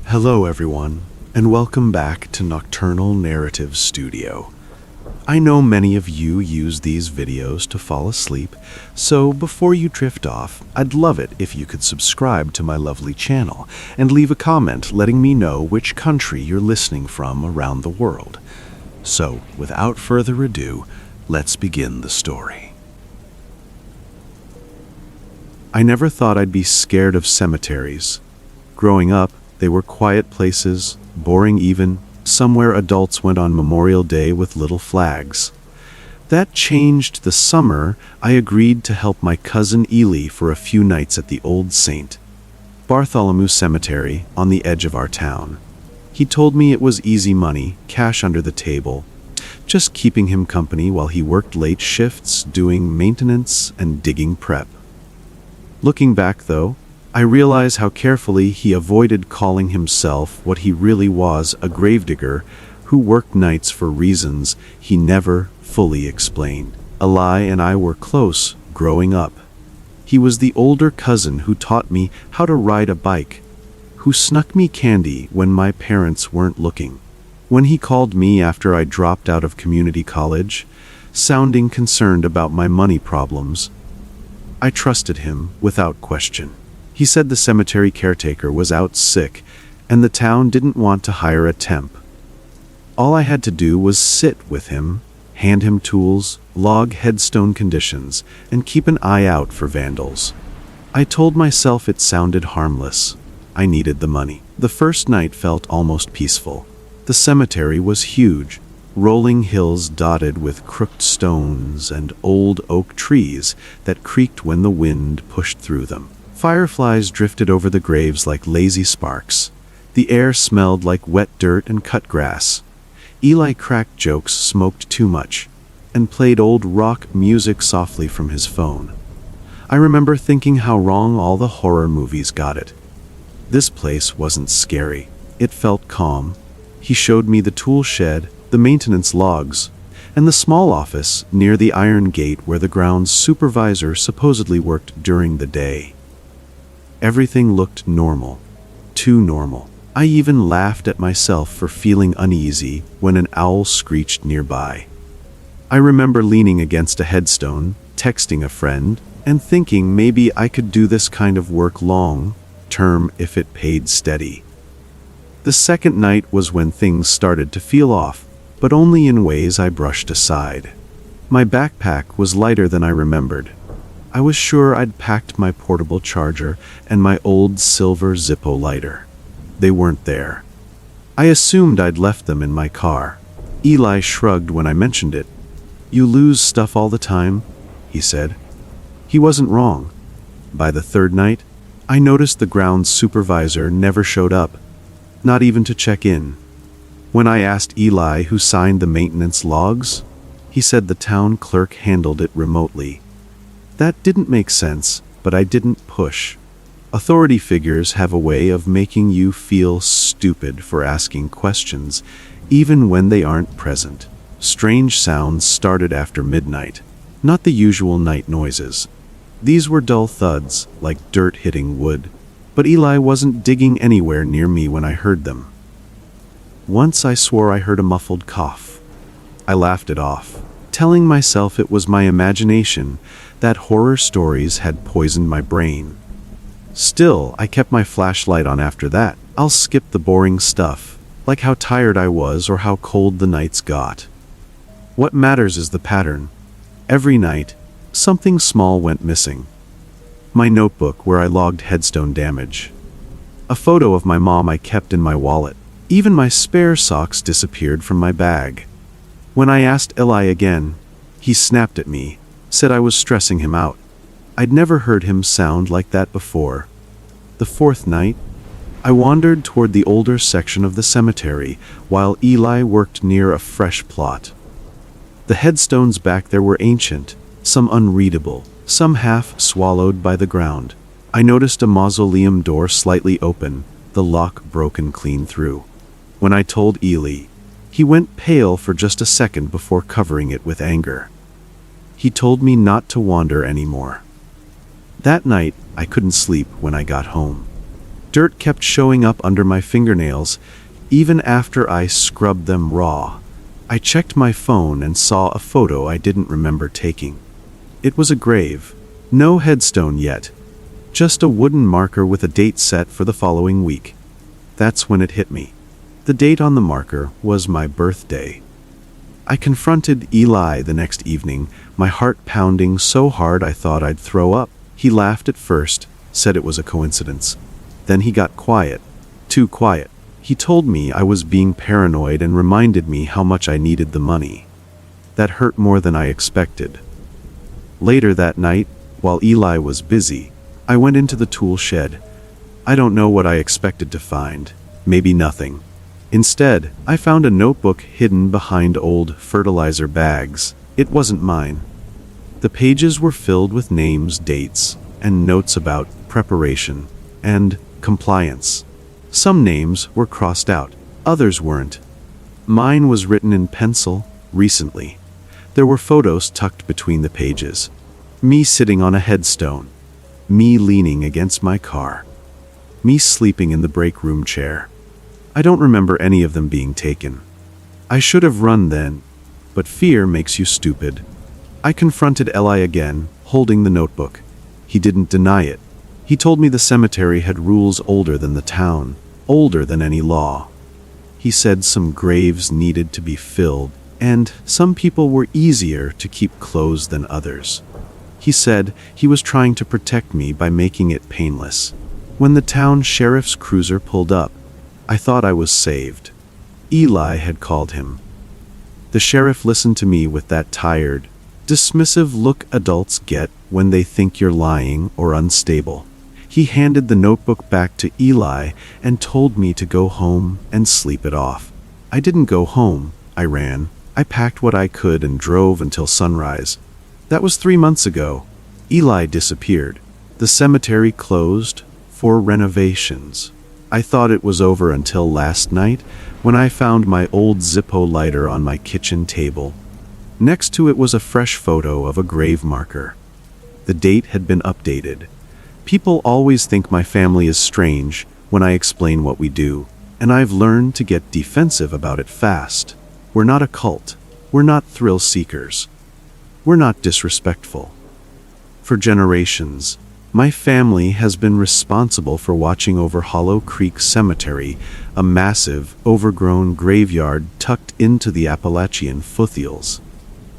Hello everyone, and welcome back to Nocturnal Narrative Studio. I know many of you use these videos to fall asleep, so before you drift off, I'd love it if you could subscribe to my lovely channel and leave a comment letting me know which country you're listening from around the world. So, without further ado, let's begin the story. I never thought I'd be scared of cemeteries. Growing up, they were quiet places, boring even, somewhere adults went on Memorial Day with little flags. That changed the summer I agreed to help my cousin Ely for a few nights at the Old St. Bartholomew Cemetery on the edge of our town. He told me it was easy money, cash under the table, just keeping him company while he worked late shifts doing maintenance and digging prep. Looking back though, I realize how carefully he avoided calling himself what he really was, a gravedigger who worked nights for reasons he never fully explained. Eli and I were close growing up. He was the older cousin who taught me how to ride a bike, who snuck me candy when my parents weren't looking. When he called me after I dropped out of community college, sounding concerned about my money problems, I trusted him without question. He said the cemetery caretaker was out sick, and the town didn't want to hire a temp. All I had to do was sit with him, hand him tools, log headstone conditions, and keep an eye out for vandals. I told myself it sounded harmless. I needed the money. The first night felt almost peaceful. The cemetery was huge, rolling hills dotted with crooked stones and old oak trees that creaked when the wind pushed through them. Fireflies drifted over the graves like lazy sparks. The air smelled like wet dirt and cut grass. Eli cracked jokes, smoked too much, and played old rock music softly from his phone. I remember thinking how wrong all the horror movies got it. This place wasn't scary. It felt calm. He showed me the tool shed, the maintenance logs, and the small office near the iron gate where the grounds supervisor supposedly worked during the day. Everything looked normal, too normal. I even laughed at myself for feeling uneasy when an owl screeched nearby. I remember leaning against a headstone, texting a friend, and thinking maybe I could do this kind of work long-term if it paid steady. The second night was when things started to feel off, but only in ways I brushed aside. My backpack was lighter than I remembered. I was sure I'd packed my portable charger and my old silver Zippo lighter. They weren't there. I assumed I'd left them in my car. Eli shrugged when I mentioned it. "You lose stuff all the time," he said. He wasn't wrong. By the third night, I noticed the grounds supervisor never showed up, not even to check in. When I asked Eli who signed the maintenance logs, he said the town clerk handled it remotely. That didn't make sense, but I didn't push. Authority figures have a way of making you feel stupid for asking questions, even when they aren't present. Strange sounds started after midnight, not the usual night noises. These were dull thuds, like dirt hitting wood, but Eli wasn't digging anywhere near me when I heard them. Once I swore I heard a muffled cough. I laughed it off, telling myself it was my imagination, that horror stories had poisoned my brain. Still, I kept my flashlight on after that. I'll skip the boring stuff, like how tired I was or how cold the nights got. What matters is the pattern. Every night, something small went missing. My notebook where I logged headstone damage. A photo of my mom I kept in my wallet. Even my spare socks disappeared from my bag. When I asked Eli again, he snapped at me, said I was stressing him out. I'd never heard him sound like that before. The fourth night, I wandered toward the older section of the cemetery while Eli worked near a fresh plot. The headstones back there were ancient, some unreadable, some half swallowed by the ground. I noticed a mausoleum door slightly open, the lock broken clean through. When I told Eli, he went pale for just a second before covering it with anger. He told me not to wander anymore. That night, I couldn't sleep when I got home. Dirt kept showing up under my fingernails, even after I scrubbed them raw. I checked my phone and saw a photo I didn't remember taking. It was a grave. No headstone yet. Just a wooden marker with a date set for the following week. That's when it hit me. The date on the marker was my birthday. I confronted Eli the next evening, my heart pounding so hard I thought I'd throw up. He laughed at first, said it was a coincidence. Then he got quiet. Too quiet. He told me I was being paranoid and reminded me how much I needed the money. That hurt more than I expected. Later that night, while Eli was busy, I went into the tool shed. I don't know what I expected to find. Maybe nothing. Instead, I found a notebook hidden behind old fertilizer bags. It wasn't mine. The pages were filled with names, dates, and notes about preparation and compliance. Some names were crossed out, others weren't. Mine was written in pencil, recently. There were photos tucked between the pages. Me sitting on a headstone. Me leaning against my car. Me sleeping in the break room chair. I don't remember any of them being taken. I should have run then, but fear makes you stupid. I confronted Eli again, holding the notebook. He didn't deny it. He told me the cemetery had rules older than the town, older than any law. He said some graves needed to be filled, and some people were easier to keep closed than others. He said he was trying to protect me by making it painless. When the town sheriff's cruiser pulled up, I thought I was saved. Eli had called him. The sheriff listened to me with that tired, dismissive look adults get when they think you're lying or unstable. He handed the notebook back to Eli and told me to go home and sleep it off. I didn't go home. I ran. I packed what I could and drove until sunrise. That was 3 months ago. Eli disappeared. The cemetery closed for renovations. I thought it was over until last night when I found my old Zippo lighter on my kitchen table. Next to it was a fresh photo of a grave marker. The date had been updated. People always think my family is strange when I explain what we do, and I've learned to get defensive about it fast. We're not a cult. We're not thrill seekers. We're not disrespectful. For generations, my family has been responsible for watching over Hollow Creek Cemetery, a massive, overgrown graveyard tucked into the Appalachian foothills.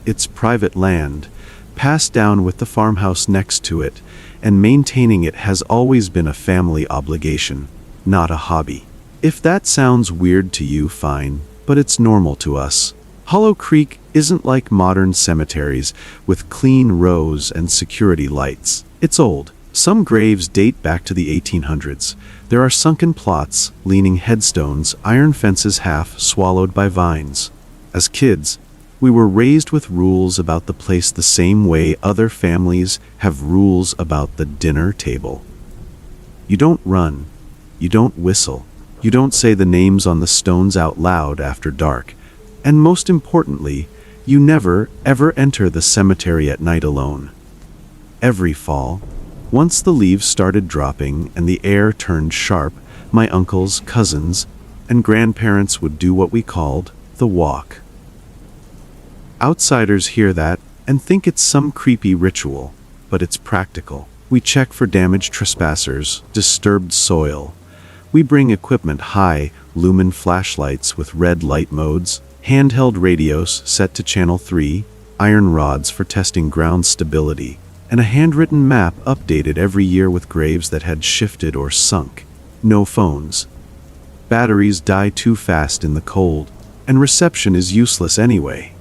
It's private land, passed down with the farmhouse next to it, and maintaining it has always been a family obligation, not a hobby. If that sounds weird to you, fine, but it's normal to us. Hollow Creek isn't like modern cemeteries with clean rows and security lights. It's old. Some graves date back to the 1800s. There are sunken plots, leaning headstones, iron fences half swallowed by vines. As kids, we were raised with rules about the place the same way other families have rules about the dinner table. You don't run. You don't whistle. You don't say the names on the stones out loud after dark. And most importantly, you never, ever enter the cemetery at night alone. Every fall, once the leaves started dropping and the air turned sharp, my uncles, cousins, and grandparents would do what we called the walk. Outsiders hear that and think it's some creepy ritual, but it's practical. We check for damaged trespassers, disturbed soil. We bring equipment, high lumen flashlights with red light modes, handheld radios set to channel 3, iron rods for testing ground stability, and a handwritten map updated every year with graves that had shifted or sunk. No phones. Batteries die too fast in the cold, and reception is useless anyway.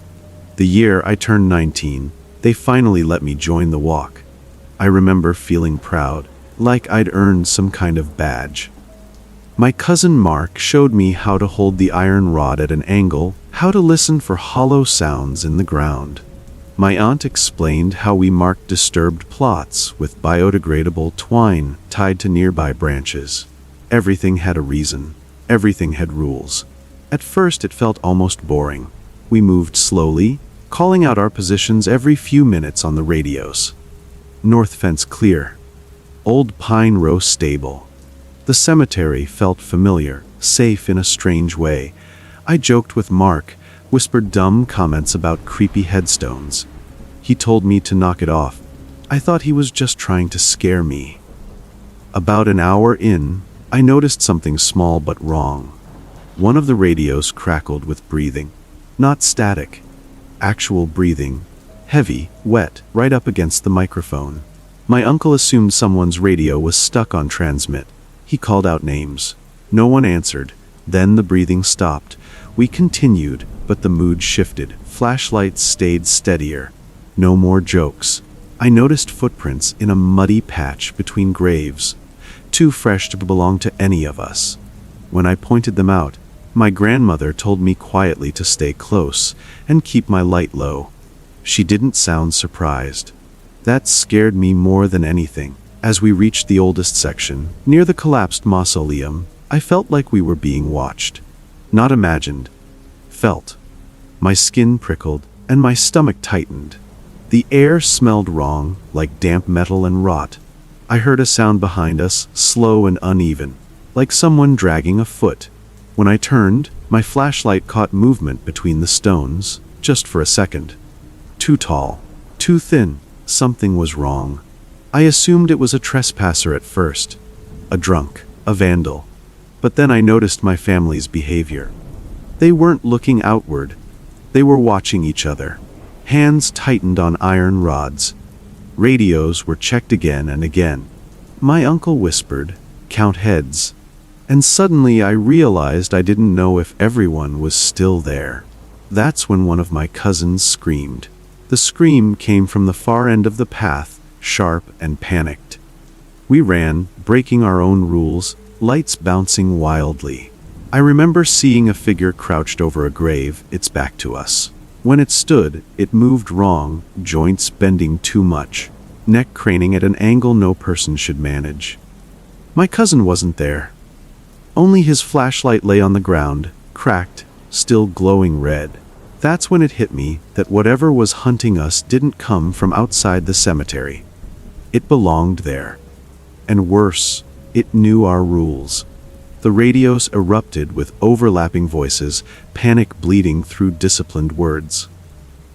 The year I turned 19, they finally let me join the walk. I remember feeling proud, like I'd earned some kind of badge. My cousin Mark showed me how to hold the iron rod at an angle, how to listen for hollow sounds in the ground. My aunt explained how we marked disturbed plots with biodegradable twine tied to nearby branches. Everything had a reason. Everything had rules. At first it felt almost boring. We moved slowly, calling out our positions every few minutes on the radios. North fence clear. Old pine row stable. The cemetery felt familiar, safe in a strange way. I joked with Mark, whispered dumb comments about creepy headstones. He told me to knock it off. I thought he was just trying to scare me. About an hour in, I noticed something small but wrong. One of the radios crackled with breathing. Not static. Actual breathing. Heavy, wet, right up against the microphone. My uncle assumed someone's radio was stuck on transmit. He called out names. No one answered. Then the breathing stopped. We continued, but the mood shifted. Flashlights stayed steadier. No more jokes. I noticed footprints in a muddy patch between graves, too fresh to belong to any of us. When I pointed them out, my grandmother told me quietly to stay close and keep my light low. She didn't sound surprised. That scared me more than anything. As we reached the oldest section, near the collapsed mausoleum, I felt like we were being watched. Not imagined. Felt. My skin prickled, and my stomach tightened. The air smelled wrong, like damp metal and rot. I heard a sound behind us, slow and uneven, like someone dragging a foot. When I turned, my flashlight caught movement between the stones, just for a second. Too tall. Too thin. Something was wrong. I assumed it was a trespasser at first. A drunk. A vandal. But then I noticed my family's behavior. They weren't looking outward. They were watching each other. Hands tightened on iron rods. Radios were checked again and again. My uncle whispered, "Count heads." And suddenly I realized I didn't know if everyone was still there. That's when one of my cousins screamed. The scream came from the far end of the path, sharp and panicked. We ran, breaking our own rules, lights bouncing wildly. I remember seeing a figure crouched over a grave, its back to us. When it stood, it moved wrong, joints bending too much, neck craning at an angle no person should manage. My cousin wasn't there. Only his flashlight lay on the ground, cracked, still glowing red. That's when it hit me that whatever was hunting us didn't come from outside the cemetery. It belonged there. And worse, it knew our rules. The radios erupted with overlapping voices, panic bleeding through disciplined words.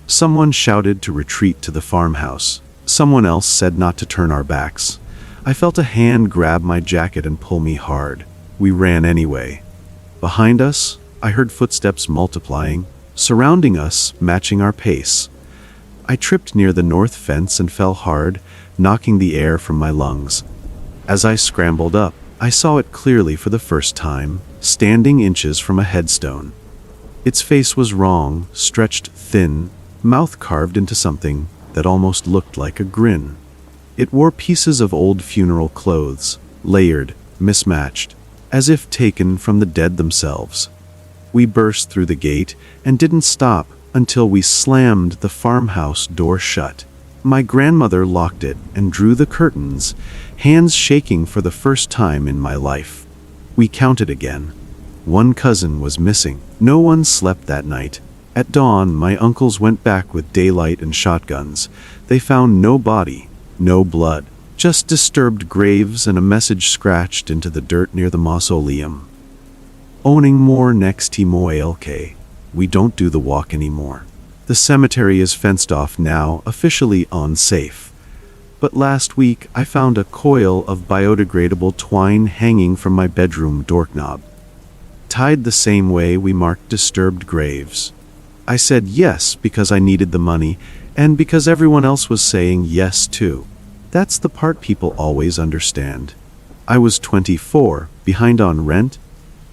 Someone shouted to retreat to the farmhouse. Someone else said not to turn our backs. I felt a hand grab my jacket and pull me hard. We ran anyway. Behind us, I heard footsteps multiplying, surrounding us, matching our pace. I tripped near the north fence and fell hard, knocking the air from my lungs. As I scrambled up, I saw it clearly for the first time, standing inches from a headstone. Its face was wrong, stretched thin, mouth carved into something that almost looked like a grin. It wore pieces of old funeral clothes, layered, mismatched, as if taken from the dead themselves. We burst through the gate and didn't stop until we slammed the farmhouse door shut. My grandmother locked it and drew the curtains, hands shaking for the first time in my life. We counted again. One cousin was missing. No one slept that night. At dawn, my uncles went back with daylight and shotguns. They found no body, no blood, just disturbed graves and a message scratched into the dirt near the mausoleum. Owning more next Timoelke. We don't do the walk anymore. The cemetery is fenced off now, officially unsafe. But last week I found a coil of biodegradable twine hanging from my bedroom doorknob, tied the same way we marked disturbed graves. I said yes because I needed the money, and because everyone else was saying yes too. That's the part people always understand. I was 24, behind on rent,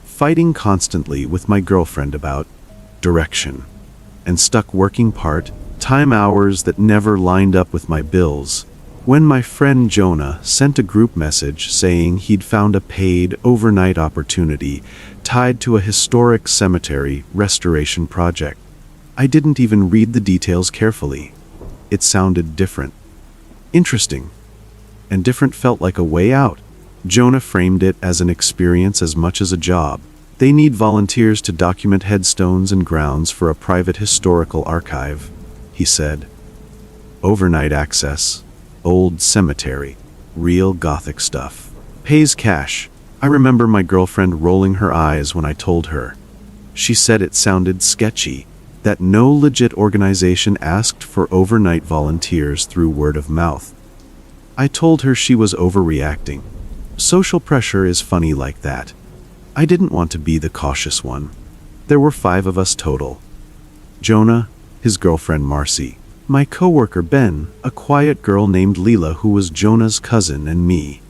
fighting constantly with my girlfriend about direction, and stuck working part-time hours that never lined up with my bills. When my friend Jonah sent a group message saying he'd found a paid overnight opportunity tied to a historic cemetery restoration project, I didn't even read the details carefully. It sounded different. Interesting. And different felt like a way out. Jonah framed it as an experience as much as a job. They need volunteers to document headstones and grounds for a private historical archive, he said. Overnight access. Old cemetery. Real Gothic stuff. Pays cash. I remember my girlfriend rolling her eyes when I told her. She said it sounded sketchy, that no legit organization asked for overnight volunteers through word of mouth. I told her she was overreacting. Social pressure is funny like that. I didn't want to be the cautious one. There were 5 of us total. Jonah, his girlfriend Marcy, my coworker Ben, a quiet girl named Leela who was Jonah's cousin, and me.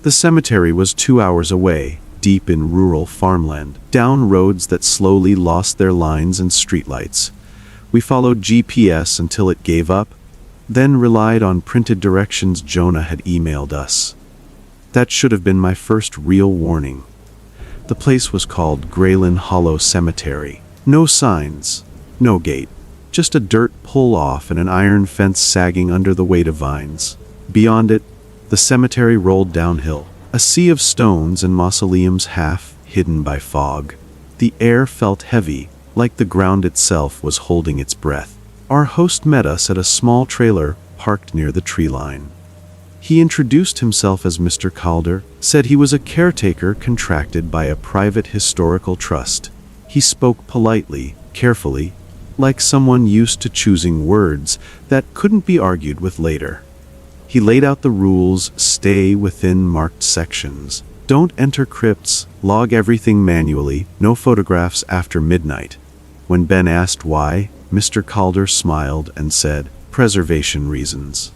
The cemetery was 2 hours away, deep in rural farmland, down roads that slowly lost their lines and streetlights. We followed GPS until it gave up, then relied on printed directions Jonah had emailed us. That should have been my first real warning. The place was called Graylin Hollow Cemetery. No signs, no gate, just a dirt pull-off and an iron fence sagging under the weight of vines. Beyond it, the cemetery rolled downhill, a sea of stones and mausoleums half hidden by fog. The air felt heavy, like the ground itself was holding its breath. Our host met us at a small trailer parked near the tree line. He introduced himself as Mr. Calder, said he was a caretaker contracted by a private historical trust. He spoke politely, carefully, like someone used to choosing words that couldn't be argued with later. He laid out the rules: stay within marked sections, don't enter crypts, log everything manually, no photographs after midnight. When Ben asked why, Mr. Calder smiled and said, preservation reasons.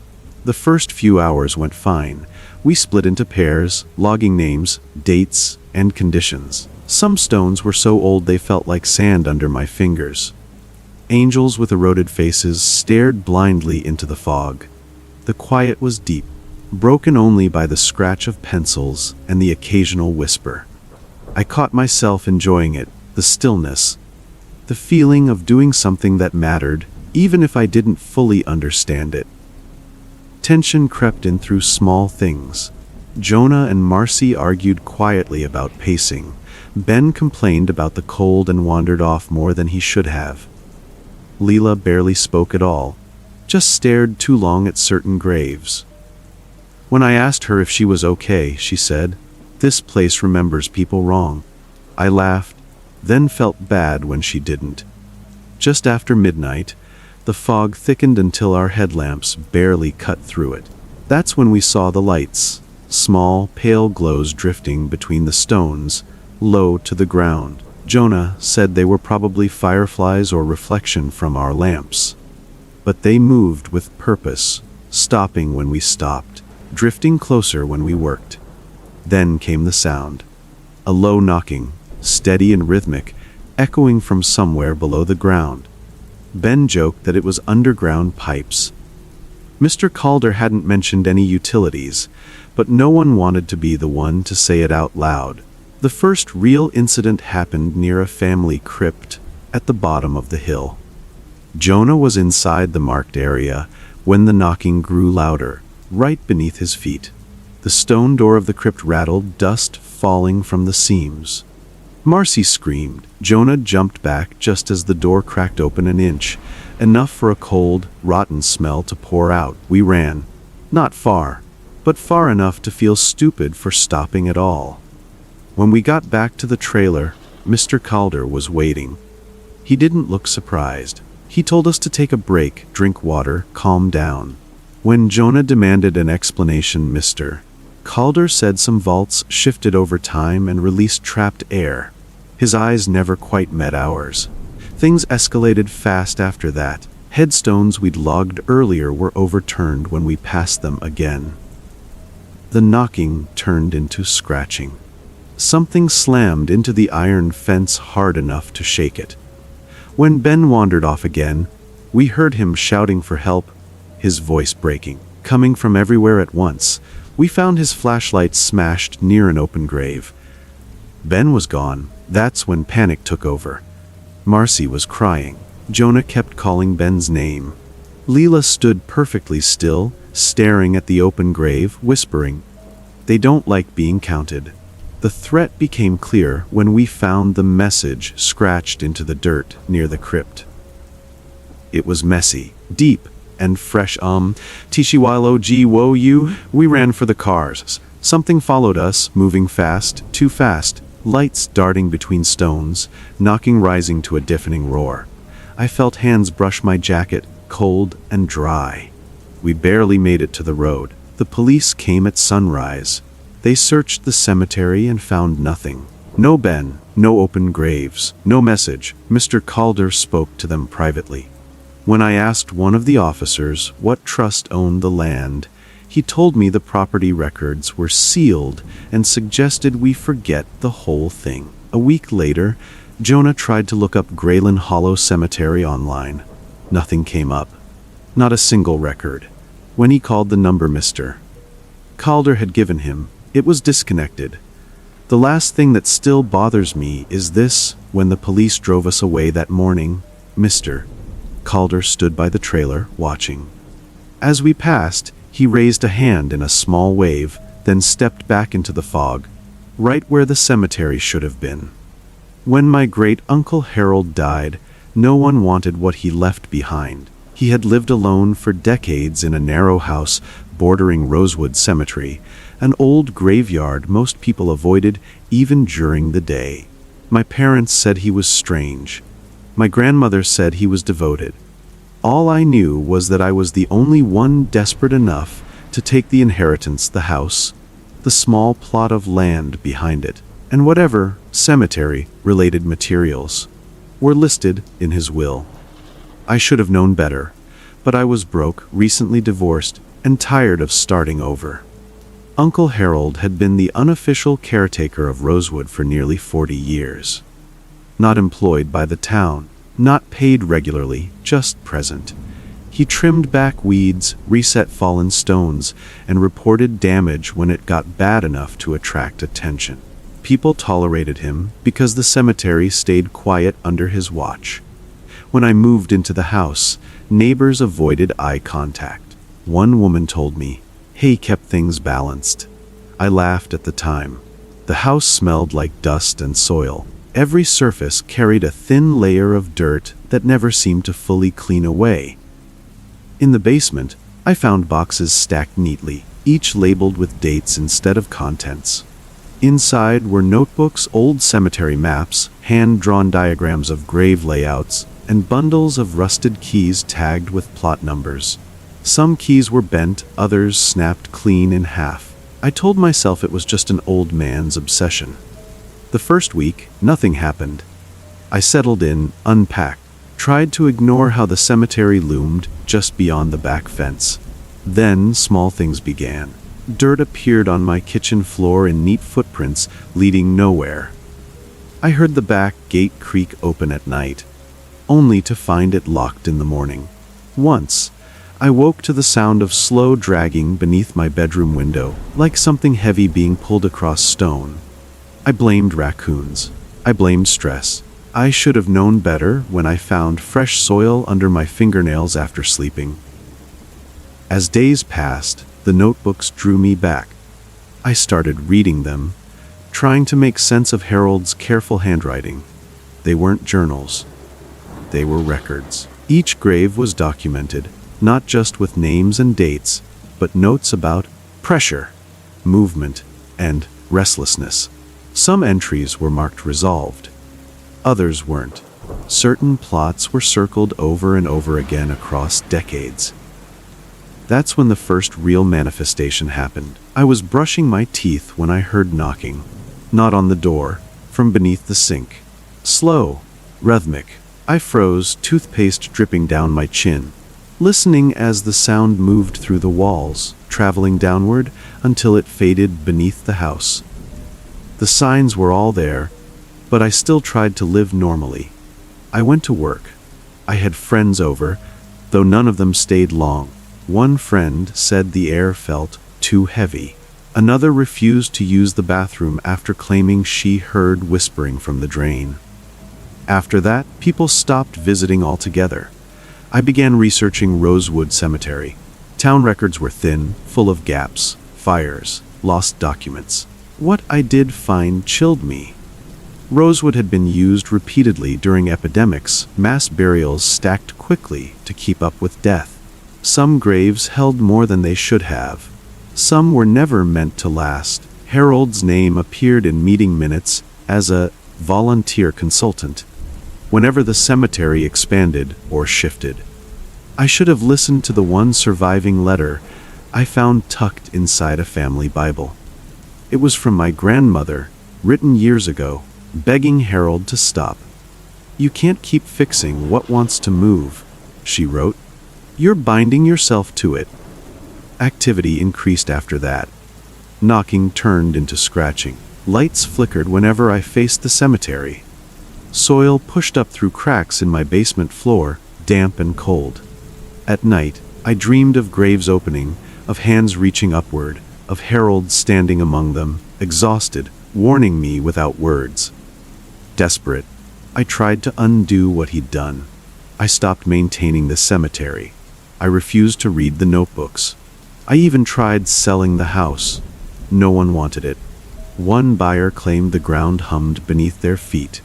The first few hours went fine. We split into pairs, logging names, dates, and conditions. Some stones were so old they felt like sand under my fingers. Angels with eroded faces stared blindly into the fog. The quiet was deep, broken only by the scratch of pencils and the occasional whisper. I caught myself enjoying it, the stillness, the feeling of doing something that mattered, even if I didn't fully understand it. Tension crept in through small things. Jonah and Marcy argued quietly about pacing. Ben complained about the cold and wandered off more than he should have. Leela barely spoke at all, just stared too long at certain graves. When I asked her if she was okay, she said, "This place remembers people wrong." I laughed, then felt bad when she didn't. Just after midnight, the fog thickened until our headlamps barely cut through it. That's when we saw the lights, small, pale glows drifting between the stones, low to the ground. Jonah said they were probably fireflies or reflection from our lamps. But they moved with purpose, stopping when we stopped, drifting closer when we worked. Then came the sound. A low knocking, steady and rhythmic, echoing from somewhere below the ground. Ben joked that it was underground pipes. Mr. Calder hadn't mentioned any utilities, but no one wanted to be the one to say it out loud. The first real incident happened near a family crypt at the bottom of the hill. Jonah was inside the marked area when the knocking grew louder, right beneath his feet. The stone door of the crypt rattled, dust falling from the seams. Marcy screamed. Jonah jumped back just as the door cracked open an inch, enough for a cold, rotten smell to pour out. We ran. Not far, but far enough to feel stupid for stopping at all. When we got back to the trailer, Mr. Calder was waiting. He didn't look surprised. He told us to take a break, drink water, calm down. When Jonah demanded an explanation, Mr. Calder said some vaults shifted over time and released trapped air. His eyes never quite met ours. Things escalated fast after that. Headstones we'd logged earlier were overturned when we passed them again. The knocking turned into scratching. Something slammed into the iron fence hard enough to shake it. When Ben wandered off again, we heard him shouting for help, his voice breaking, coming from everywhere at once. We found his flashlight smashed near an open grave. Ben was gone. That's when panic took over. Marcy was crying. Jonah kept calling Ben's name. Leela stood perfectly still, staring at the open grave, whispering, "They don't like being counted." The threat became clear when we found the message scratched into the dirt near the crypt. It was messy, deep, and fresh. Tishiwalo G wo you. We ran for the cars. Something followed us, moving fast, too fast, lights darting between stones, knocking rising to a deafening roar. I felt hands brush my jacket, cold and dry. We barely made it to the road. The police came at sunrise. They searched the cemetery and found nothing. No Ben, no open graves, no message. Mr. Calder spoke to them privately. When I asked one of the officers what trust owned the land, he told me the property records were sealed and suggested we forget the whole thing. A week later, Jonah tried to look up Grayland Hollow Cemetery online. Nothing came up. Not a single record. When he called the number Mr. Calder had given him, it was disconnected. The last thing that still bothers me is this: when the police drove us away that morning, Mr. Calder stood by the trailer, watching. As we passed, he raised a hand in a small wave, then stepped back into the fog, right where the cemetery should have been. When my great-uncle Harold died, no one wanted what he left behind. He had lived alone for decades in a narrow house bordering Rosewood Cemetery, an old graveyard most people avoided even during the day. My parents said he was strange. My grandmother said he was devoted. All I knew was that I was the only one desperate enough to take the inheritance, the house, the small plot of land behind it, and whatever cemetery-related materials were listed in his will. I should have known better, but I was broke, recently divorced, and tired of starting over. Uncle Harold had been the unofficial caretaker of Rosewood for nearly 40 years. Not employed by the town, not paid regularly, just present. He trimmed back weeds, reset fallen stones, and reported damage when it got bad enough to attract attention. People tolerated him because the cemetery stayed quiet under his watch. When I moved into the house, neighbors avoided eye contact. One woman told me, "He kept things balanced." I laughed at the time. The house smelled like dust and soil. Every surface carried a thin layer of dirt that never seemed to fully clean away. In the basement, I found boxes stacked neatly, each labeled with dates instead of contents. Inside were notebooks, old cemetery maps, hand-drawn diagrams of grave layouts, and bundles of rusted keys tagged with plot numbers. Some keys were bent, others snapped clean in half. I told myself it was just an old man's obsession. The first week, nothing happened. I settled in, unpacked, tried to ignore how the cemetery loomed just beyond the back fence. Then small things began. Dirt appeared on my kitchen floor in neat footprints leading nowhere. I heard the back gate creak open at night, only to find it locked in the morning. Once, I woke to the sound of slow dragging beneath my bedroom window, like something heavy being pulled across stone. I blamed raccoons. I blamed stress. I should have known better when I found fresh soil under my fingernails after sleeping. As days passed, the notebooks drew me back. I started reading them, trying to make sense of Harold's careful handwriting. They weren't journals. They were records. Each grave was documented, not just with names and dates, but notes about pressure, movement, and restlessness. Some entries were marked resolved. Others weren't. Certain plots were circled over and over again across decades. That's when the first real manifestation happened. I was brushing my teeth when I heard knocking. Not on the door, from beneath the sink. Slow, rhythmic. I froze, toothpaste dripping down my chin, listening as the sound moved through the walls, traveling downward until it faded beneath the house. The signs were all there, but I still tried to live normally. I went to work. I had friends over, though none of them stayed long. One friend said the air felt too heavy. Another refused to use the bathroom after claiming she heard whispering from the drain. After that, people stopped visiting altogether. I began researching Rosewood Cemetery. Town records were thin, full of gaps, fires, lost documents. What I did find chilled me. Rosewood had been used repeatedly during epidemics, mass burials stacked quickly to keep up with death. Some graves held more than they should have. Some were never meant to last. Harold's name appeared in meeting minutes as a volunteer consultant whenever the cemetery expanded or shifted. I should have listened to the one surviving letter I found tucked inside a family Bible. It was from my grandmother, written years ago, begging Harold to stop. "You can't keep fixing what wants to move," she wrote. "You're binding yourself to it." Activity increased after that. Knocking turned into scratching. Lights flickered whenever I faced the cemetery. Soil pushed up through cracks in my basement floor, damp and cold. At night, I dreamed of graves opening, of hands reaching upward, of Harold standing among them, exhausted, warning me without words. Desperate, I tried to undo what he'd done. I stopped maintaining the cemetery. I refused to read the notebooks. I even tried selling the house. No one wanted it. One buyer claimed the ground hummed beneath their feet.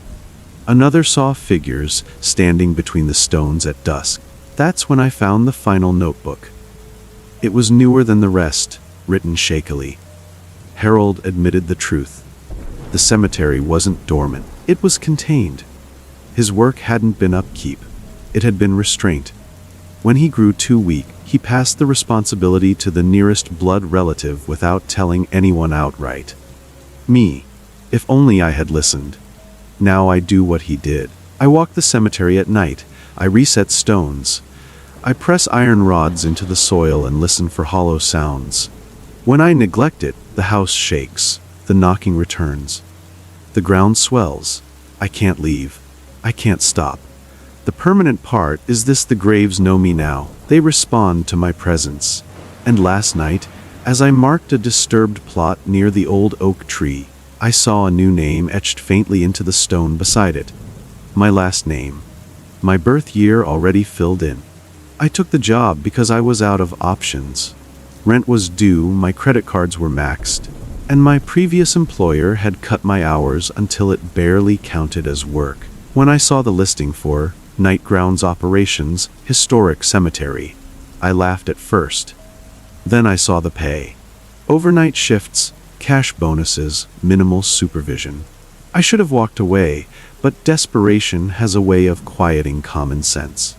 Another saw figures standing between the stones at dusk. That's when I found the final notebook. It was newer than the rest, written shakily. Harold admitted the truth. The cemetery wasn't dormant. It was contained. His work hadn't been upkeep. It had been restraint. When he grew too weak, he passed the responsibility to the nearest blood relative without telling anyone outright. Me. If only I had listened. Now I do what he did. I walk the cemetery at night. I reset stones. I press iron rods into the soil and listen for hollow sounds. When I neglect it, the house shakes. The knocking returns. The ground swells. I can't leave. I can't stop. The permanent part is this: the graves know me now. They respond to my presence. And last night, as I marked a disturbed plot near the old oak tree, I saw a new name etched faintly into the stone beside it. My last name. My birth year already filled in. I took the job because I was out of options. Rent was due, my credit cards were maxed, and my previous employer had cut my hours until it barely counted as work. When I saw the listing for Night Grounds Operations, Historic Cemetery, I laughed at first. Then I saw the pay. Overnight shifts, cash bonuses, minimal supervision. I should have walked away, but desperation has a way of quieting common sense.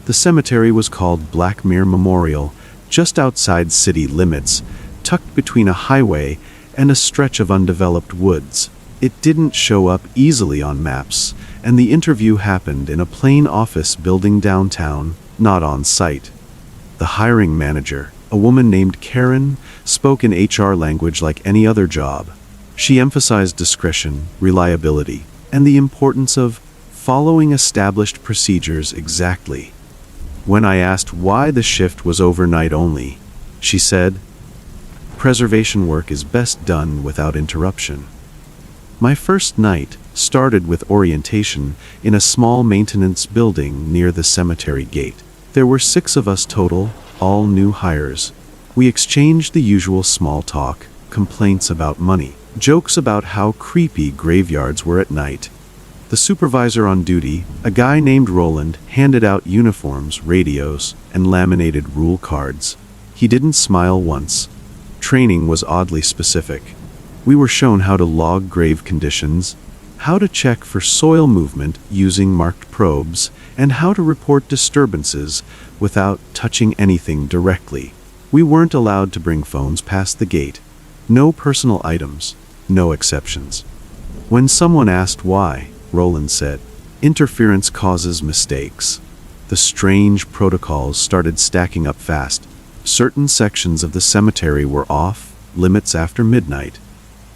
The cemetery was called Blackmere Memorial, just outside city limits, tucked between a highway and a stretch of undeveloped woods. It didn't show up easily on maps, and the interview happened in a plain office building downtown, not on site. The hiring manager, a woman named Karen, spoke in HR language like any other job. She emphasized discretion, reliability, and the importance of following established procedures exactly. When I asked why the shift was overnight only, she said, "Preservation work is best done without interruption." My first night started with orientation in a small maintenance building near the cemetery gate. There were 6 of us total, all new hires. We exchanged the usual small talk, complaints about money, jokes about how creepy graveyards were at night. The supervisor on duty, a guy named Roland, handed out uniforms, radios, and laminated rule cards. He didn't smile once. Training was oddly specific. We were shown how to log grave conditions, how to check for soil movement using marked probes, and how to report disturbances without touching anything directly. We weren't allowed to bring phones past the gate. No personal items, no exceptions. When someone asked why, Roland said, "Interference causes mistakes." The strange protocols started stacking up fast. Certain sections of the cemetery were off limits after midnight.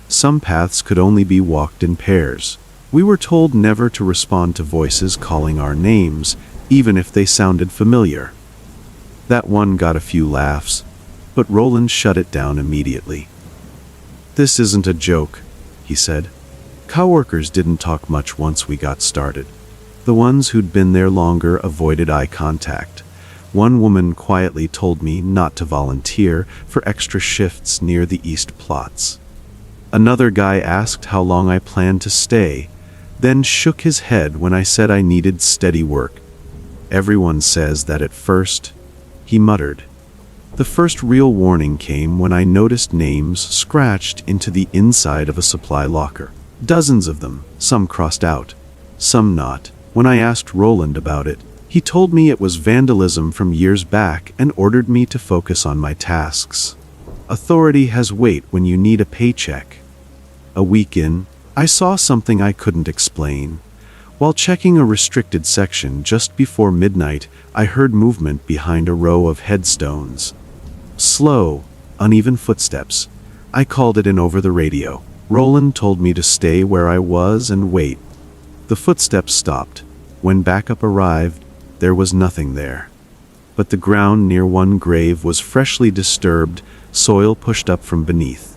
Some paths could only be walked in pairs. We were told never to respond to voices calling our names, even if they sounded familiar. That one got a few laughs, but Roland shut it down immediately. "This isn't a joke," he said. Coworkers didn't talk much once we got started. The ones who'd been there longer avoided eye contact. One woman quietly told me not to volunteer for extra shifts near the east plots. Another guy asked how long I planned to stay, then shook his head when I said I needed steady work. "Everyone says that at first," he muttered. The first real warning came when I noticed names scratched into the inside of a supply locker. Dozens of them, some crossed out, some not. When I asked Roland about it, he told me it was vandalism from years back and ordered me to focus on my tasks. Authority has weight when you need a paycheck. A week in, I saw something I couldn't explain. While checking a restricted section just before midnight, I heard movement behind a row of headstones. Slow, uneven footsteps. I called it in over the radio. Roland told me to stay where I was and wait. The footsteps stopped. When backup arrived, there was nothing there. But the ground near one grave was freshly disturbed, soil pushed up from beneath.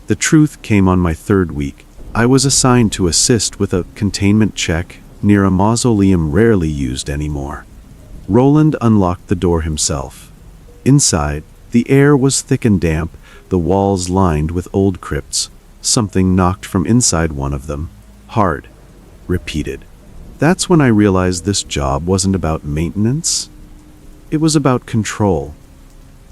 The truth came on my third week. I was assigned to assist with a containment check near a mausoleum rarely used anymore. Roland unlocked the door himself. Inside, the air was thick and damp, the walls lined with old crypts. Something knocked from inside one of them. Hard. Repeated. That's when I realized this job wasn't about maintenance. It was about control.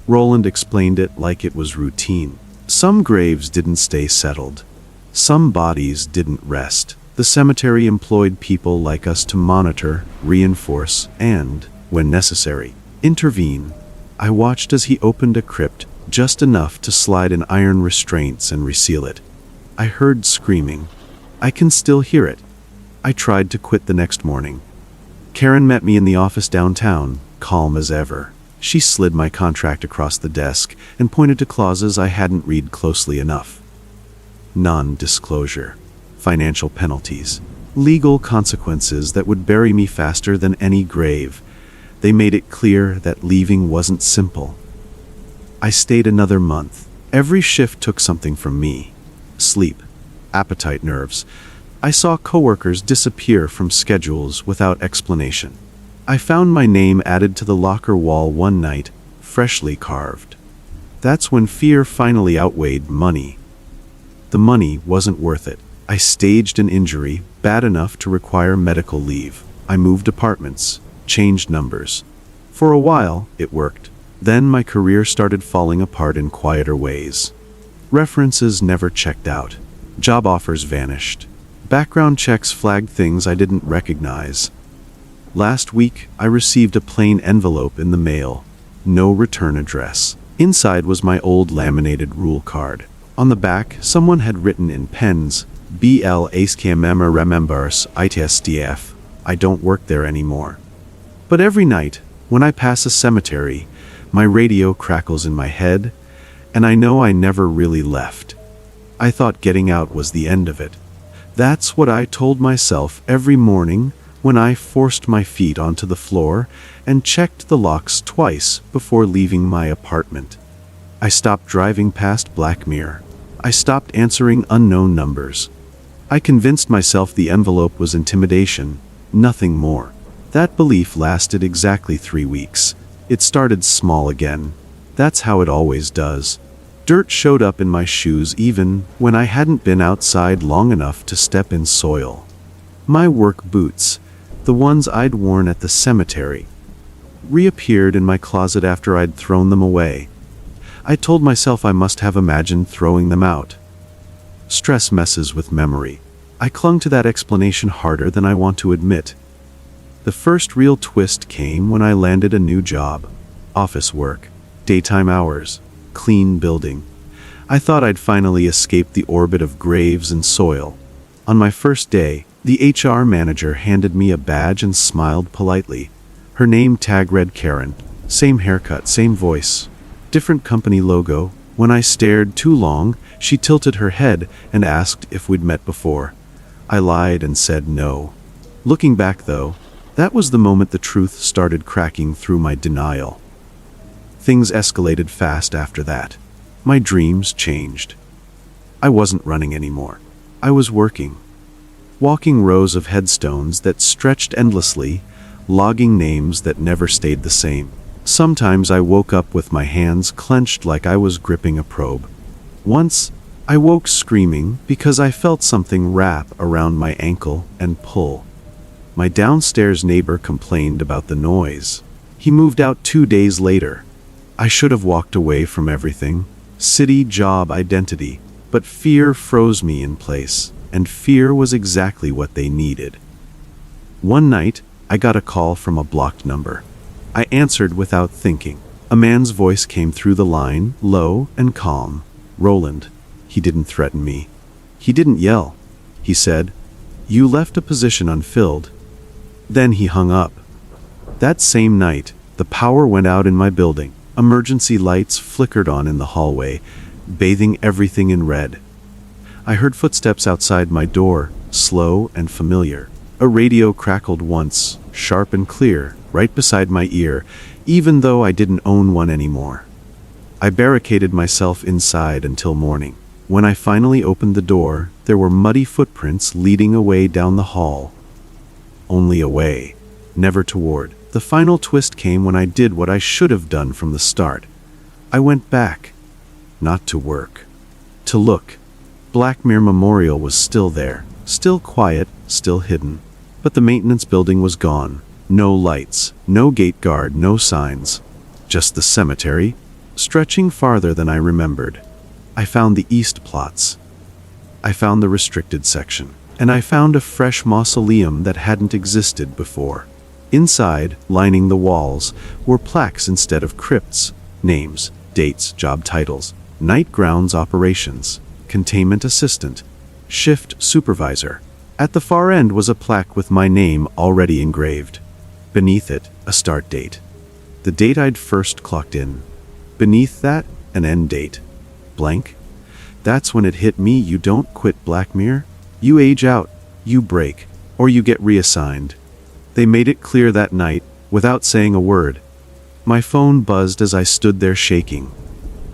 Roland explained it like it was routine. Some graves didn't stay settled. Some bodies didn't rest. The cemetery employed people like us to monitor, reinforce, and, when necessary, intervene. I watched as he opened a crypt, just enough to slide in iron restraints and reseal it. I heard screaming. I can still hear it. I tried to quit the next morning. Karen met me in the office downtown, calm as ever. She slid my contract across the desk and pointed to clauses I hadn't read closely enough. Non-disclosure, financial penalties, legal consequences that would bury me faster than any grave. They made it clear that leaving wasn't simple. I stayed another month. Every shift took something from me. Sleep, appetite, nerves. I saw coworkers disappear from schedules without explanation. I found my name added to the locker wall one night, freshly carved. That's when fear finally outweighed money. The money wasn't worth it. I staged an injury bad enough to require medical leave. I moved apartments, changed numbers. For a while, it worked. Then my career started falling apart in quieter ways. References never checked out. Job offers vanished. Background checks flagged things I didn't recognize. Last week, I received a plain envelope in the mail. No return address. Inside was my old laminated rule card. On the back, someone had written in pens, BL ASKMM remembers ITSDF. I don't work there anymore. But every night, when I pass a cemetery, my radio crackles in my head, and I know I never really left. I thought getting out was the end of it. That's what I told myself every morning when I forced my feet onto the floor and checked the locks twice before leaving my apartment. I stopped driving past Black Mirror. I stopped answering unknown numbers. I convinced myself the envelope was intimidation, nothing more. That belief lasted exactly 3 weeks. It started small again. That's how it always does. Dirt showed up in my shoes even when I hadn't been outside long enough to step in soil. My work boots, the ones I'd worn at the cemetery, reappeared in my closet after I'd thrown them away. I told myself I must have imagined throwing them out. Stress messes with memory. I clung to that explanation harder than I want to admit. The first real twist came when I landed a new job. Office work, daytime hours, clean building. I thought I'd finally escaped the orbit of graves and soil. On my first day, the HR manager handed me a badge and smiled politely. Her name tag read Karen. Same haircut, same voice. Different company logo. When I stared too long, she tilted her head and asked if we'd met before. I lied and said no. Looking back though, that was the moment the truth started cracking through my denial. Things escalated fast after that. My dreams changed. I wasn't running anymore. I was working. Walking rows of headstones that stretched endlessly, logging names that never stayed the same. Sometimes I woke up with my hands clenched like I was gripping a probe. Once, I woke screaming because I felt something wrap around my ankle and pull. My downstairs neighbor complained about the noise. He moved out 2 days later. I should have walked away from everything. City, job, identity. But fear froze me in place, and fear was exactly what they needed. One night, I got a call from a blocked number. I answered without thinking. A man's voice came through the line, low and calm. Roland. He didn't threaten me. He didn't yell. He said, "You left a position unfilled." Then he hung up. That same night, the power went out in my building. Emergency lights flickered on in the hallway, bathing everything in red. I heard footsteps outside my door, slow and familiar. A radio crackled once, sharp and clear, right beside my ear, even though I didn't own one anymore. I barricaded myself inside until morning. When I finally opened the door, there were muddy footprints leading away down the hall. Only away, never toward. The final twist came when I did what I should have done from the start. I went back. Not to work. To look. Blackmere Memorial was still there. Still quiet, still hidden. But the maintenance building was gone. No lights, no gate guard, no signs. Just the cemetery, stretching farther than I remembered. I found the east plots. I found the restricted section. And I found a fresh mausoleum that hadn't existed before. Inside, lining the walls, were plaques instead of crypts. Names, dates, job titles. Night grounds operations. Containment assistant. Shift supervisor. At the far end was a plaque with my name already engraved. Beneath it, a start date. The date I'd first clocked in. Beneath that, an end date. Blank. That's when it hit me: you don't quit Blackmere. You age out, you break, or you get reassigned. They made it clear that night, without saying a word. My phone buzzed as I stood there shaking.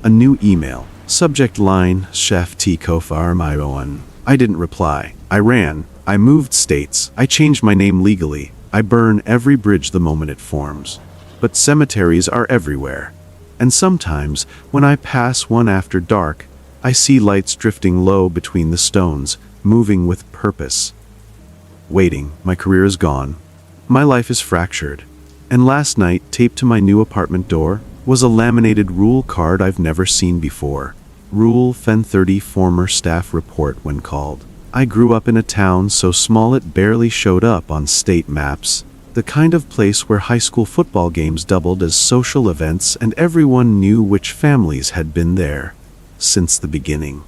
A new email. Subject line, Chef T. Kofar Myroan. I didn't reply. I ran. I moved states. I changed my name legally. I burn every bridge the moment it forms. But cemeteries are everywhere. And sometimes, when I pass one after dark, I see lights drifting low between the stones, moving with purpose. Waiting, my career is gone. My life is fractured. And last night, taped to my new apartment door, was a laminated rule card I've never seen before. Rule Fen 30 former staff report when called. I grew up in a town so small it barely showed up on state maps. The kind of place where high school football games doubled as social events and everyone knew which families had been there since the beginning.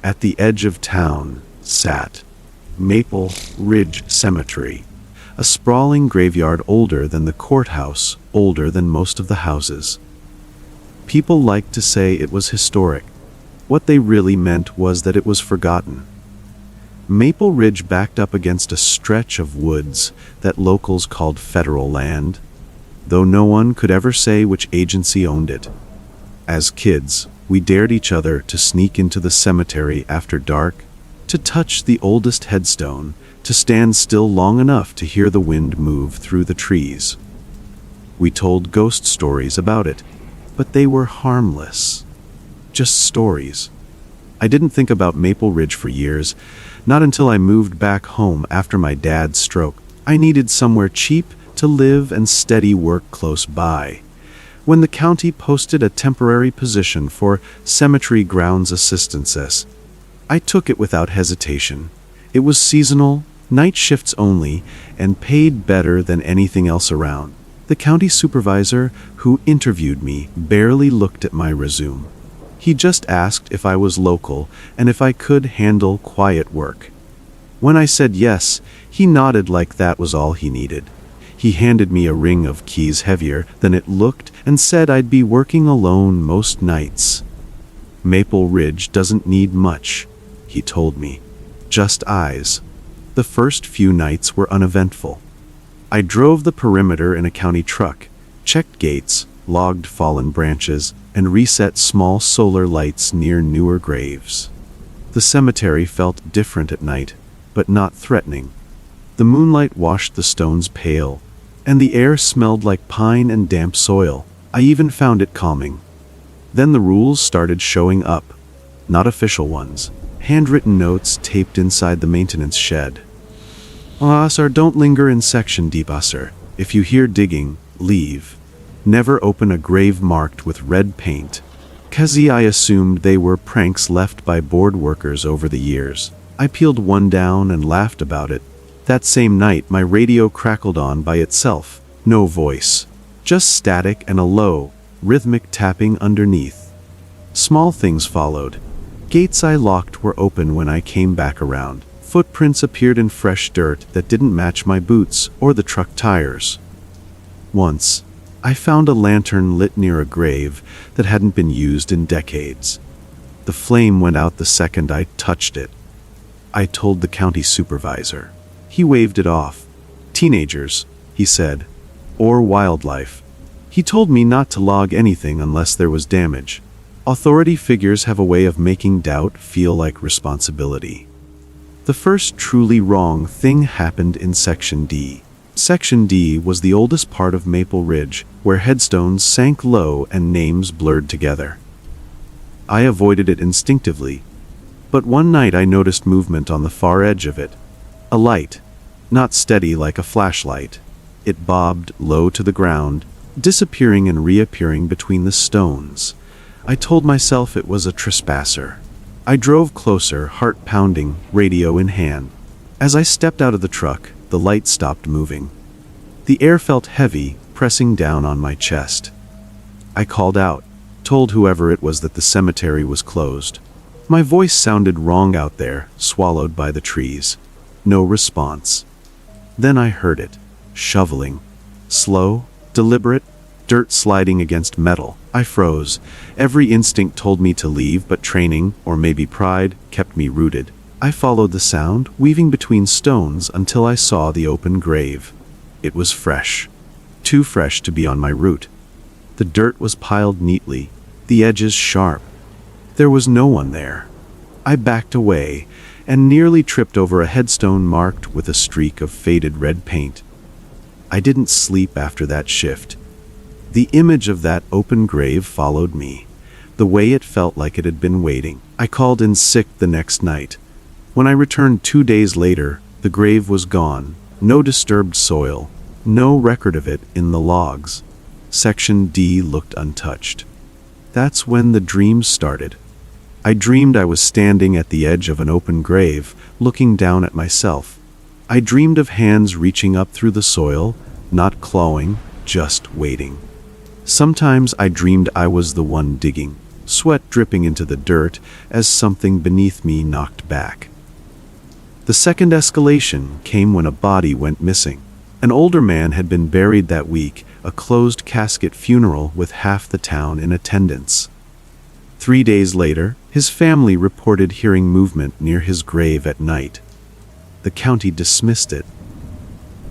At the edge of town sat Maple Ridge Cemetery, a sprawling graveyard older than the courthouse, older than most of the houses. People liked to say it was historic. What they really meant was that it was forgotten. Maple Ridge backed up against a stretch of woods that locals called federal land, though no one could ever say which agency owned it. As kids, we dared each other to sneak into the cemetery after dark, to touch the oldest headstone, to stand still long enough to hear the wind move through the trees. We told ghost stories about it, but they were harmless. Just stories. I didn't think about Maple Ridge for years, not until I moved back home after my dad's stroke. I needed somewhere cheap to live and steady work close by. When the county posted a temporary position for cemetery grounds assistantess, I took it without hesitation. It was seasonal, night shifts only, and paid better than anything else around. The county supervisor who interviewed me barely looked at my resume. He just asked if I was local and if I could handle quiet work. When I said yes, he nodded like that was all he needed. He handed me a ring of keys heavier than it looked and said I'd be working alone most nights. Maple Ridge doesn't need much, he told me. Just eyes. The first few nights were uneventful. I drove the perimeter in a county truck, checked gates, logged fallen branches, and reset small solar lights near newer graves. The cemetery felt different at night, but not threatening. The moonlight washed the stones pale, and the air smelled like pine and damp soil. I even found it calming. Then the rules started showing up, not official ones, handwritten notes taped inside the maintenance shed. Sir, don't linger in section deep, sir. If you hear digging, leave. Never open a grave marked with red paint. 'Cause I assumed they were pranks left by bored workers over the years. I peeled one down and laughed about it. That same night, my radio crackled on by itself. No voice. Just static and a low, rhythmic tapping underneath. Small things followed. Gates I locked were open when I came back around. Footprints appeared in fresh dirt that didn't match my boots or the truck tires. Once, I found a lantern lit near a grave that hadn't been used in decades. The flame went out the second I touched it. I told the county supervisor. He waved it off. Teenagers, he said, or wildlife. He told me not to log anything unless there was damage. Authority figures have a way of making doubt feel like responsibility. The first truly wrong thing happened in Section D. Section D was the oldest part of Maple Ridge, where headstones sank low and names blurred together. I avoided it instinctively, but one night I noticed movement on the far edge of it. A light, not steady like a flashlight. It bobbed low to the ground, disappearing and reappearing between the stones. I told myself it was a trespasser. I drove closer, heart pounding, radio in hand. As I stepped out of the truck, the light stopped moving. The air felt heavy, pressing down on my chest. I called out, told whoever it was that the cemetery was closed. My voice sounded wrong out there, swallowed by the trees. No response. Then I heard it, shoveling. Slow, deliberate, dirt sliding against metal. I froze. Every instinct told me to leave, but training, or maybe pride, kept me rooted. I followed the sound, weaving between stones until I saw the open grave. It was fresh. Too fresh to be on my route. The dirt was piled neatly, the edges sharp. There was no one there. I backed away and nearly tripped over a headstone marked with a streak of faded red paint. I didn't sleep after that shift. The image of that open grave followed me, the way it felt like it had been waiting. I called in sick the next night. When I returned 2 days later, the grave was gone. No disturbed soil, no record of it in the logs. Section D looked untouched. That's when the dreams started. I dreamed I was standing at the edge of an open grave, looking down at myself. I dreamed of hands reaching up through the soil, not clawing, just waiting. Sometimes I dreamed I was the one digging, sweat dripping into the dirt as something beneath me knocked back. The second escalation came when a body went missing. An older man had been buried that week, a closed casket funeral with half the town in attendance. 3 days later, his family reported hearing movement near his grave at night. The county dismissed it.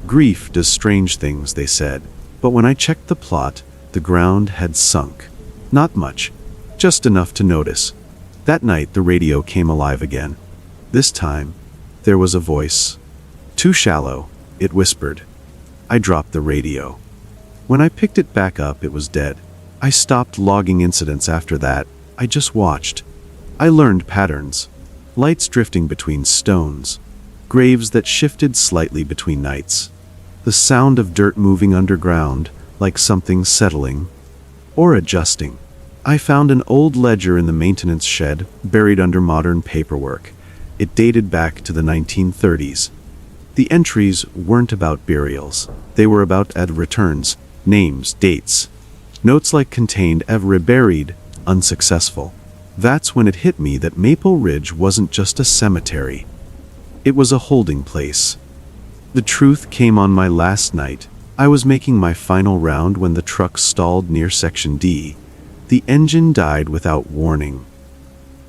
Grief does strange things, they said, but when I checked the plot, the ground had sunk. Not much, just enough to notice. That night the radio came alive again. This time, there was a voice. Too shallow, it whispered. I dropped the radio. When I picked it back up, it was dead. I stopped logging incidents after that. I just watched. I learned patterns. Lights drifting between stones. Graves that shifted slightly between nights. The sound of dirt moving underground, like something settling or adjusting. I found an old ledger in the maintenance shed, buried under modern paperwork. It dated back to the 1930s. The entries weren't about burials. They were about returns, names, dates. Notes like contained "ever buried, unsuccessful." That's when it hit me that Maple Ridge wasn't just a cemetery. It was a holding place. The truth came on my last night. I was making my final round when the truck stalled near Section D. The engine died without warning.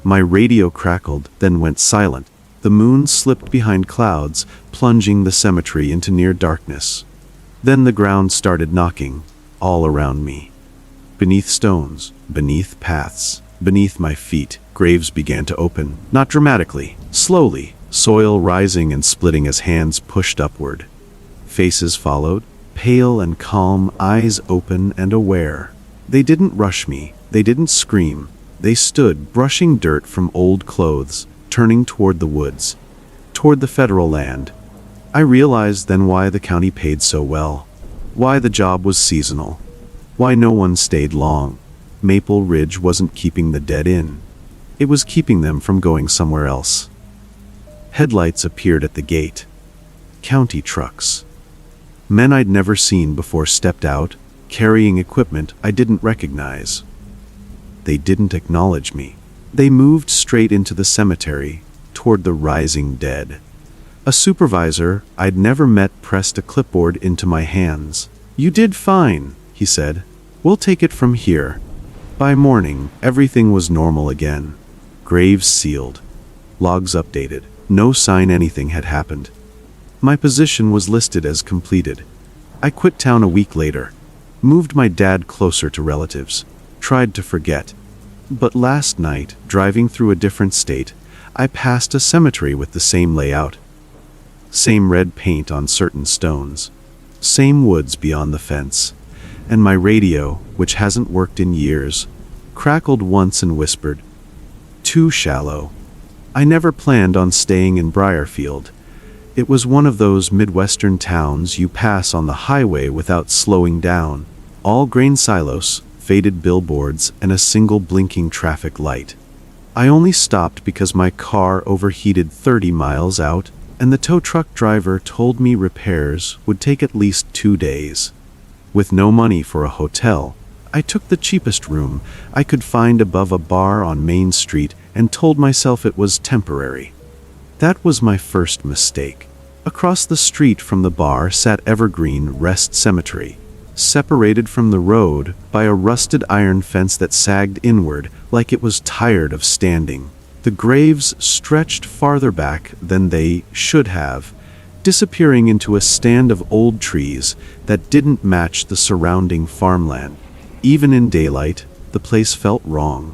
My radio crackled, then went silent. The moon slipped behind clouds, plunging the cemetery into near darkness. Then the ground started knocking, all around me. Beneath stones, beneath paths, beneath my feet, graves began to open, not dramatically, slowly, soil rising and splitting as hands pushed upward. Faces followed, pale and calm, eyes open and aware. They didn't rush me, they didn't scream. They stood, brushing dirt from old clothes, turning toward the woods, toward the federal land. I realized then why the county paid so well, why the job was seasonal, Why no one stayed long. Maple Ridge wasn't keeping the dead in. It was keeping them from going somewhere else. Headlights appeared at the gate. County trucks. Men I'd never seen before stepped out, carrying equipment I didn't recognize. They didn't acknowledge me. They moved straight into the cemetery, toward the rising dead. A supervisor I'd never met pressed a clipboard into my hands. "You did fine," he said. "We'll take it from here." By morning, everything was normal again. Graves sealed. Logs updated. No sign anything had happened. My position was listed as completed. I quit town a week later. Moved my dad closer to relatives. Tried to forget. But last night, driving through a different state, I passed a cemetery with the same layout. Same red paint on certain stones. Same woods beyond the fence. And my radio, which hasn't worked in years, crackled once and whispered, "Too shallow." I never planned on staying in Briarfield. It was one of those Midwestern towns you pass on the highway without slowing down. All grain silos, faded billboards, and a single blinking traffic light. I only stopped because my car overheated 30 miles out, and the tow truck driver told me repairs would take at least 2 days. With no money for a hotel, I took the cheapest room I could find above a bar on Main Street and told myself it was temporary. That was my first mistake. Across the street from the bar sat Evergreen Rest Cemetery, separated from the road by a rusted iron fence that sagged inward like it was tired of standing. The graves stretched farther back than they should have, disappearing into a stand of old trees that didn't match the surrounding farmland. Even in daylight, the place felt wrong.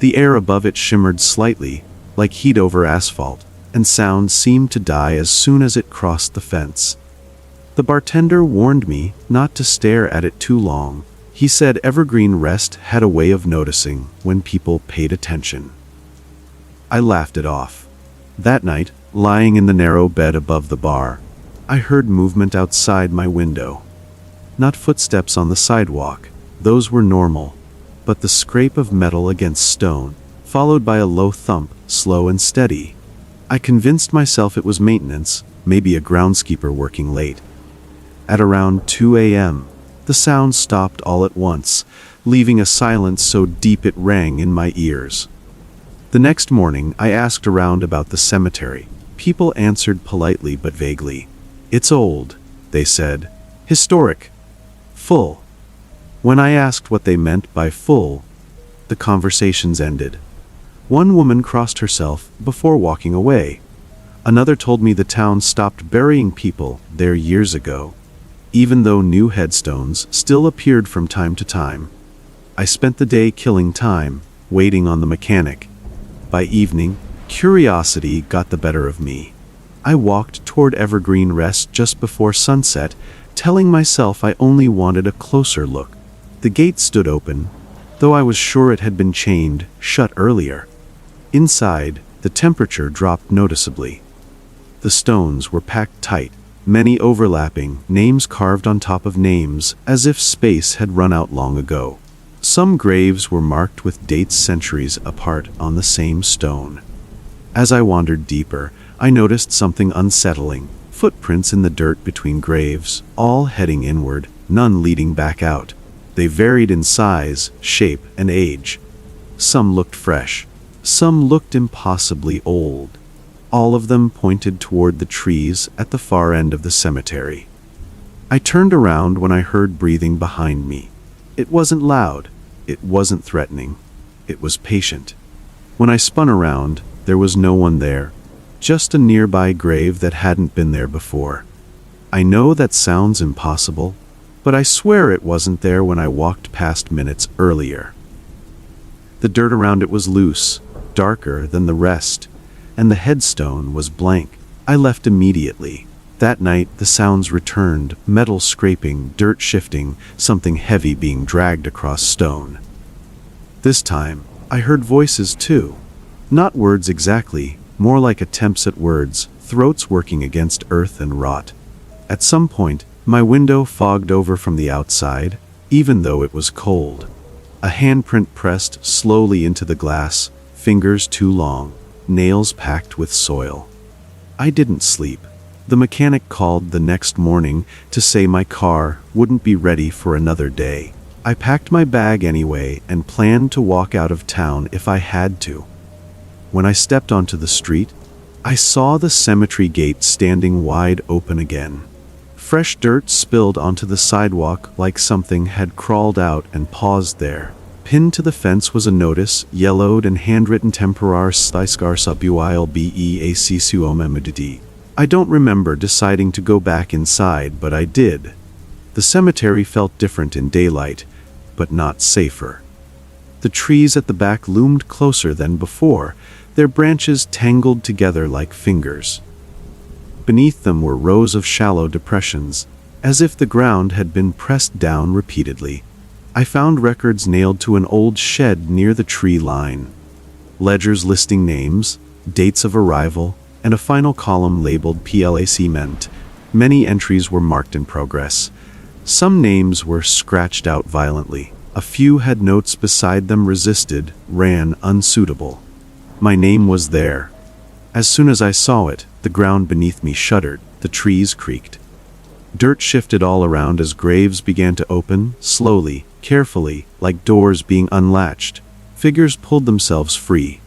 The air above it shimmered slightly, like heat over asphalt, and sound seemed to die as soon as it crossed the fence. The bartender warned me not to stare at it too long. He said Evergreen Rest had a way of noticing when people paid attention. I laughed it off. That night, lying in the narrow bed above the bar, I heard movement outside my window. Not footsteps on the sidewalk, those were normal, but the scrape of metal against stone, followed by a low thump, slow and steady. I convinced myself it was maintenance, maybe a groundskeeper working late. At around 2 a.m., the sound stopped all at once, leaving a silence so deep it rang in my ears. The next morning, I asked around about the cemetery. People answered politely but vaguely. "It's old," they said. "Historic. Full." When I asked what they meant by full, the conversations ended. One woman crossed herself before walking away. Another told me the town stopped burying people there years ago, even though new headstones still appeared from time to time. I spent the day killing time, waiting on the mechanic. By evening, curiosity got the better of me. I walked toward Evergreen Rest just before sunset, telling myself I only wanted a closer look. The gate stood open, though I was sure it had been chained shut earlier. Inside, the temperature dropped noticeably. The stones were packed tight, many overlapping, names carved on top of names, as if space had run out long ago. Some graves were marked with dates centuries apart on the same stone. As I wandered deeper, I noticed something unsettling. Footprints in the dirt between graves, all heading inward, none leading back out. They varied in size, shape, and age. Some looked fresh. Some looked impossibly old. All of them pointed toward the trees at the far end of the cemetery. I turned around when I heard breathing behind me. It wasn't loud. It wasn't threatening. It was patient. When I spun around, there was no one there, just a nearby grave that hadn't been there before. I know that sounds impossible, but I swear it wasn't there when I walked past minutes earlier. The dirt around it was loose, darker than the rest, and the headstone was blank. I left immediately. That night, the sounds returned, metal scraping, dirt shifting, something heavy being dragged across stone. This time, I heard voices too. Not words exactly, more like attempts at words, throats working against earth and rot. At some point, my window fogged over from the outside, even though it was cold. A handprint pressed slowly into the glass, fingers too long, nails packed with soil. I didn't sleep. The mechanic called the next morning to say my car wouldn't be ready for another day. I packed my bag anyway and planned to walk out of town if I had to. When I stepped onto the street, I saw the cemetery gate standing wide open again. Fresh dirt spilled onto the sidewalk like something had crawled out and paused there. Pinned to the fence was a notice, yellowed and handwritten temporar stiscar subuil beac suomemedidi. I don't remember deciding to go back inside, but I did. The cemetery felt different in daylight, but not safer. The trees at the back loomed closer than before, their branches tangled together like fingers. Beneath them were rows of shallow depressions, as if the ground had been pressed down repeatedly. I found records nailed to an old shed near the tree line. Ledgers listing names, dates of arrival, and a final column labeled placement. Many entries were marked in progress. Some names were scratched out violently. A few had notes beside them resisted, ran unsuitable. My name was there. As soon as I saw it, the ground beneath me shuddered, the trees creaked. Dirt shifted all around as graves began to open, slowly, carefully, like doors being unlatched. Figures pulled themselves free.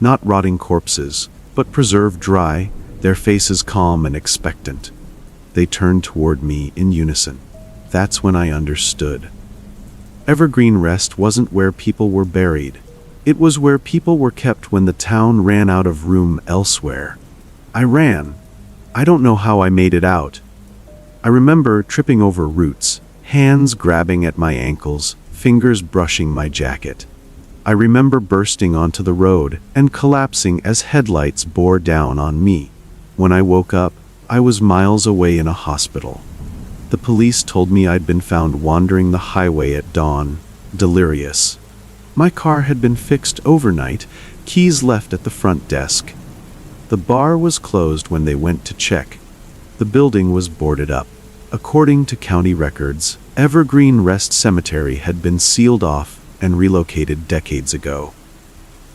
Not rotting corpses, but preserved dry, their faces calm and expectant. They turned toward me in unison. That's when I understood. Evergreen Rest wasn't where people were buried. It was where people were kept when the town ran out of room elsewhere. I ran. I don't know how I made it out. I remember tripping over roots, hands grabbing at my ankles, fingers brushing my jacket. I remember bursting onto the road and collapsing as headlights bore down on me. When I woke up, I was miles away in a hospital. The police told me I'd been found wandering the highway at dawn, delirious. My car had been fixed overnight, keys left at the front desk. The bar was closed when they went to check. The building was boarded up. According to county records, Evergreen Rest Cemetery had been sealed off and relocated decades ago.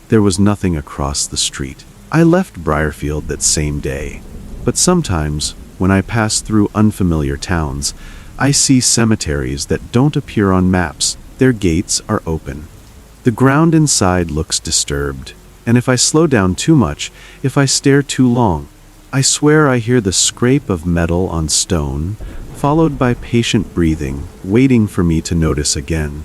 There was nothing across the street. I left Briarfield that same day. But sometimes, when I pass through unfamiliar towns, I see cemeteries that don't appear on maps. Their gates are open. The ground inside looks disturbed, and if I slow down too much, if I stare too long, I swear I hear the scrape of metal on stone, followed by patient breathing, waiting for me to notice again.